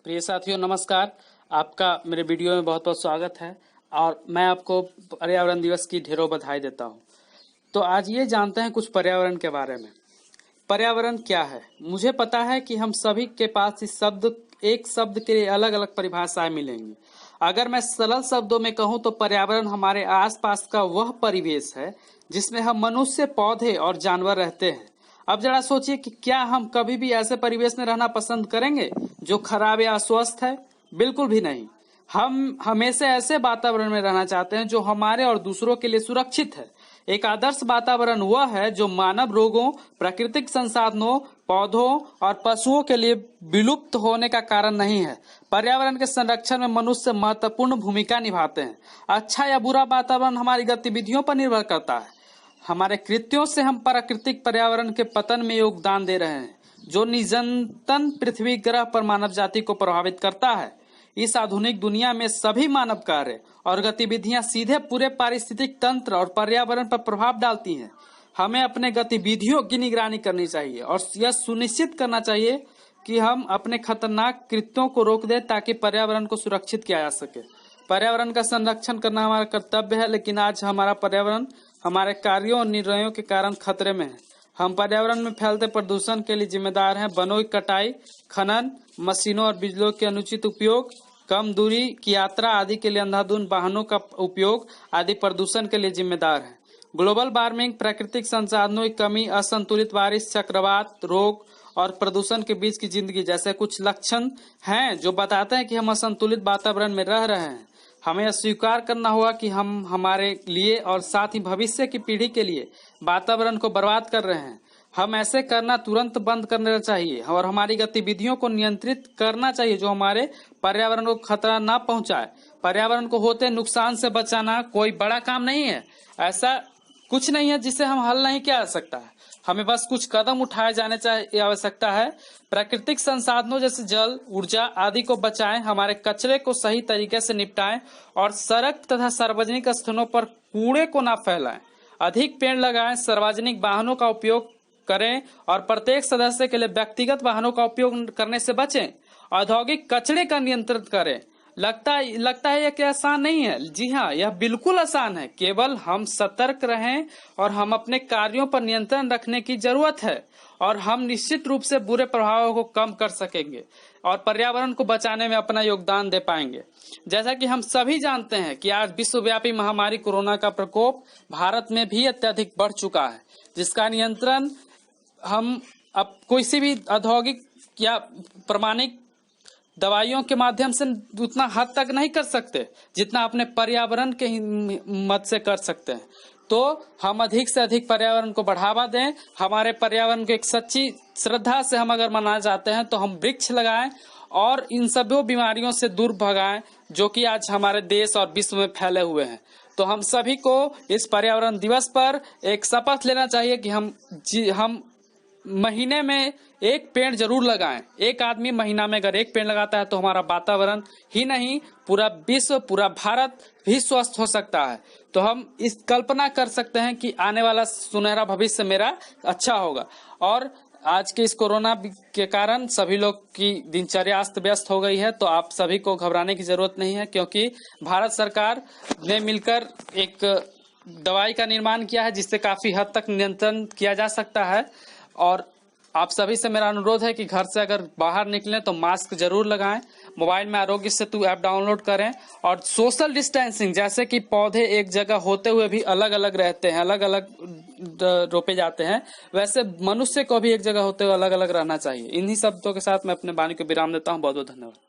प्रिय साथियों नमस्कार। आपका मेरे वीडियो में बहुत बहुत स्वागत है और मैं आपको पर्यावरण दिवस की ढेरों बधाई देता हूं। तो आज ये जानते हैं कुछ पर्यावरण के बारे में। पर्यावरण क्या है? मुझे पता है कि हम सभी के पास एक शब्द के लिए अलग अलग परिभाषाएं मिलेंगी। अगर मैं सरल शब्दों में कहूं तो पर्यावरण हमारे आसपास का वह परिवेश है जिसमें हम मनुष्य, पौधे और जानवर रहते हैं। अब जरा सोचिए कि क्या हम कभी भी ऐसे परिवेश में रहना पसंद करेंगे जो खराब या अस्वस्थ है? बिल्कुल भी नहीं। हम हमेशा ऐसे वातावरण में रहना चाहते हैं जो हमारे और दूसरों के लिए सुरक्षित है। एक आदर्श वातावरण वह है जो मानव रोगों, प्राकृतिक संसाधनों, पौधों और पशुओं के लिए विलुप्त होने का कारण नहीं है। पर्यावरण के संरक्षण में मनुष्य महत्वपूर्ण भूमिका निभाते हैं। अच्छा या बुरा वातावरण हमारी गतिविधियों पर निर्भर करता है। हमारे कृत्यों से हम प्राकृतिक पर्यावरण के पतन में योगदान दे रहे हैं, जो निरंतर पृथ्वी ग्रह पर मानव जाति को प्रभावित करता है। इस आधुनिक दुनिया में सभी मानव कार्य और गतिविधियां सीधे पूरे पारिस्थितिक तंत्र और पर्यावरण पर प्रभाव डालती हैं। हमें अपने गतिविधियों की निगरानी करनी चाहिए और यह सुनिश्चित करना चाहिए कि हम अपने खतरनाक कृत्यों को रोक दें ताकि पर्यावरण को सुरक्षित किया जा सके। पर्यावरण का संरक्षण करना हमारा कर्तव्य है, लेकिन आज हमारा पर्यावरण हमारे कार्यों और निर्णयों के कारण खतरे में है। हम पर्यावरण में फैलते प्रदूषण के लिए जिम्मेदार हैं। वनों की कटाई, खनन, मशीनों और बिजलियों के अनुचित उपयोग, कम दूरी की यात्रा आदि के लिए अंधाधुंध वाहनों का उपयोग आदि प्रदूषण के लिए जिम्मेदार है। ग्लोबल वार्मिंग, प्राकृतिक संसाधनों की कमी, असंतुलित बारिश, चक्रवात, रोग और प्रदूषण के बीच की जिंदगी जैसे कुछ लक्षण हैं जो बताते हैं कि हम असंतुलित वातावरण में रह रहे हैं। हमें स्वीकार करना होगा कि हम हमारे लिए और साथ ही भविष्य की पीढ़ी के लिए वातावरण को बर्बाद कर रहे हैं। हम ऐसे करना तुरंत बंद करना चाहिए और हमारी गतिविधियों को नियंत्रित करना चाहिए जो हमारे पर्यावरण को खतरा न पहुंचाए। पर्यावरण को होते नुकसान से बचाना कोई बड़ा काम नहीं है। ऐसा कुछ नहीं है जिसे हम हल नहीं किया जा सकता है। हमें बस कुछ कदम उठाए जाने की आवश्यकता है। प्राकृतिक संसाधनों जैसे जल, ऊर्जा आदि को बचाएं, हमारे कचरे को सही तरीके से निपटाएं और सड़क तथा सार्वजनिक स्थलों पर कूड़े को न फैलाएं। अधिक पेड़ लगाएं, सार्वजनिक वाहनों का उपयोग करें और प्रत्येक सदस्य के लिए व्यक्तिगत वाहनों का उपयोग करने से बचें। औद्योगिक कचरे का नियंत्रण करें। लगता है यह क्या आसान नहीं है? जी हाँ, यह बिल्कुल आसान है। केवल हम सतर्क रहें और हम अपने कार्यों पर नियंत्रण रखने की जरूरत है और हम निश्चित रूप से बुरे प्रभावों को कम कर सकेंगे और पर्यावरण को बचाने में अपना योगदान दे पाएंगे। जैसा कि हम सभी जानते हैं कि आज विश्वव्यापी महामारी कोरोना का प्रकोप भारत में भी अत्यधिक बढ़ चुका है, जिसका नियंत्रण हम अब किसी भी औद्योगिक या प्रमाणिक दवाइयों के माध्यम से उतना हद तक नहीं कर सकते जितना अपने पर्यावरण के मद से कर सकते हैं। तो हम अधिक से अधिक पर्यावरण को बढ़ावा दें। हमारे पर्यावरण को एक सच्ची श्रद्धा से हम अगर मनाना चाहते हैं तो हम वृक्ष लगाएं और इन सभी बीमारियों से दूर भगाएं जो कि आज हमारे देश और विश्व में फैले हुए हैं। तो हम सभी को इस पर्यावरण दिवस पर एक शपथ लेना चाहिए कि हम महीने में एक पेड़ जरूर लगाएं। एक आदमी महीना में अगर एक पेड़ लगाता है तो हमारा वातावरण ही नहीं, पूरा विश्व, पूरा भारत भी स्वस्थ हो सकता है। तो हम इस कल्पना कर सकते हैं कि आने वाला सुनहरा भविष्य मेरा अच्छा होगा। और आज के इस कोरोना के कारण सभी लोग की दिनचर्या अस्त व्यस्त हो गई है, तो आप सभी को घबराने की जरूरत नहीं है, क्योंकि भारत सरकार ने मिलकर एक दवाई का निर्माण किया है जिससे काफी हद तक नियंत्रण किया जा सकता है। और आप सभी से मेरा अनुरोध है कि घर से अगर बाहर निकलें तो मास्क जरूर लगाएं, मोबाइल में आरोग्य सेतु ऐप डाउनलोड करें और सोशल डिस्टेंसिंग, जैसे कि पौधे एक जगह होते हुए भी अलग अलग रहते हैं, अलग अलग रोपे जाते हैं, वैसे मनुष्य को भी एक जगह होते हुए अलग अलग रहना चाहिए। इन्हीं शब्दों के साथ मैं अपने वाणी को विराम देता हूँ। बहुत बहुत धन्यवाद।